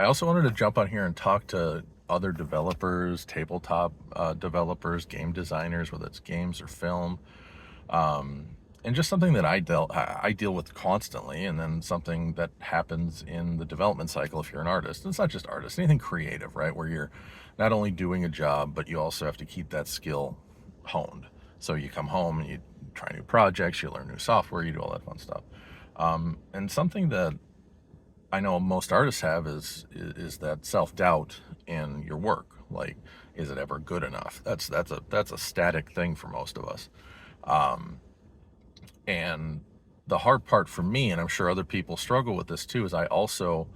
also wanted to jump on here and talk to other developers, tabletop developers, game designers, whether it's games or film, um, and just something that I deal with constantly, and then something that happens in the development cycle if you're an artist. And it's not just artists, anything creative, right? Where you're not only doing a job, but you also have to keep that skill honed. So you come home and you try new projects, you learn new software, you do all that fun stuff. And something that I know most artists have is that self-doubt in your work. Like, is it ever good enough? That's a static thing for most of us. Um, and the hard part for me, and I'm sure other people struggle with this too, is I also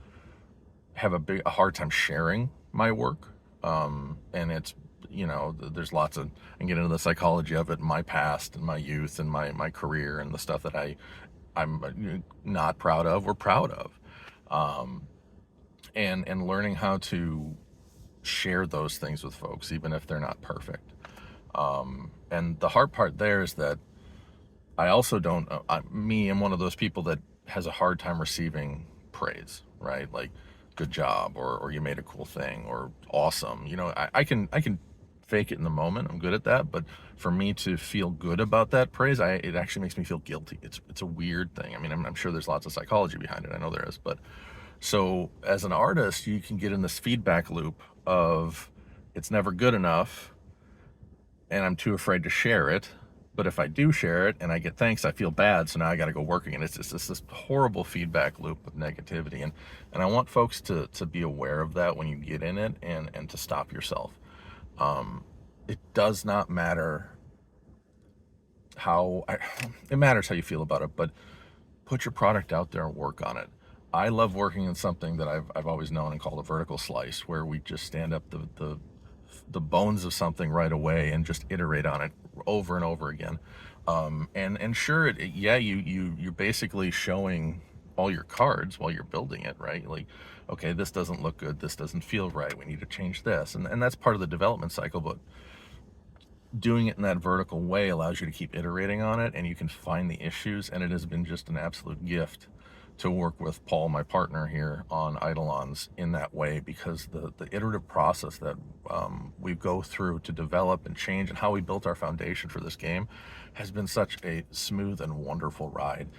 have a hard time sharing my work. And it's, there's lots of, I can get into the psychology of it, my past and my youth and my career and the stuff that I'm not proud of or proud of. Um, and learning how to share those things with folks, even if they're not perfect. And the hard part there is that I also don't, I'm one of those people that has a hard time receiving praise, right? Like, good job, or you made a cool thing, or awesome. I can fake it in the moment. I'm good at that. But for me to feel good about that praise, it actually makes me feel guilty. It's a weird thing. I mean, I'm sure there's lots of psychology behind it. I know there is. But so as an artist, you can get in this feedback loop of it's never good enough and I'm too afraid to share it. But if I do share it and I get thanks, I feel bad. So now I got to go work again. It's just this horrible feedback loop of negativity. And I want folks to be aware of that when you get in it, and to stop yourself. It does not matter it matters how you feel about it, but put your product out there and work on it. I love working in something that I've always known and called a vertical slice, where we just stand up the bones of something right away and just iterate on it over and over again. And sure, you're basically showing all your cards while you're building it, right? Like, okay, this doesn't look good, this doesn't feel right, we need to change this, and that's part of the development cycle. But doing it in that vertical way allows you to keep iterating on it, and you can find the issues. And it has been just an absolute gift to work with Paul, my partner here on Eidolons, in that way, because the iterative process that we go through to develop and change, and how we built our foundation for this game, has been such a smooth and wonderful ride.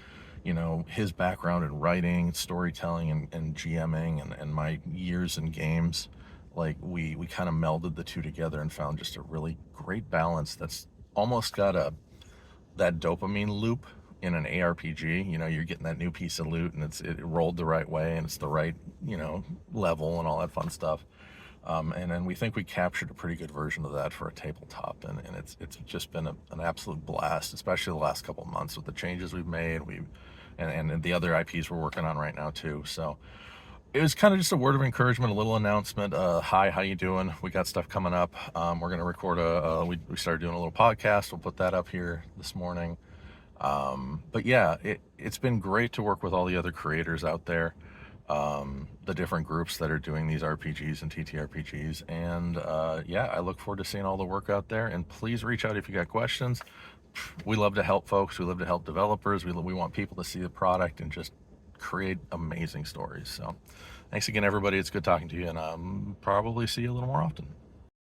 His background in writing, storytelling, and GMing, and my years in games, like, we kind of melded the two together and found just a really great balance that's almost got that dopamine loop in an ARPG. You're getting that new piece of loot, and it rolled the right way, and it's the right, level and all that fun stuff. And then we think we captured a pretty good version of that for a tabletop, and it's just been an absolute blast, especially the last couple of months with the changes we've made. And the other IPs we're working on right now too. So it was kind of just a word of encouragement, a little announcement. Hi, how you doing? We got stuff coming up. We're going to record we started doing a little podcast. We'll put that up here this morning. But yeah, it's been great to work with all the other creators out there, the different groups that are doing these RPGs and TTRPGs. And yeah, I look forward to seeing all the work out there. And please reach out if you got questions. We love to help folks. We love to help developers. We want people to see the product and just create amazing stories. So thanks again, everybody. It's good talking to you, and probably see you a little more often.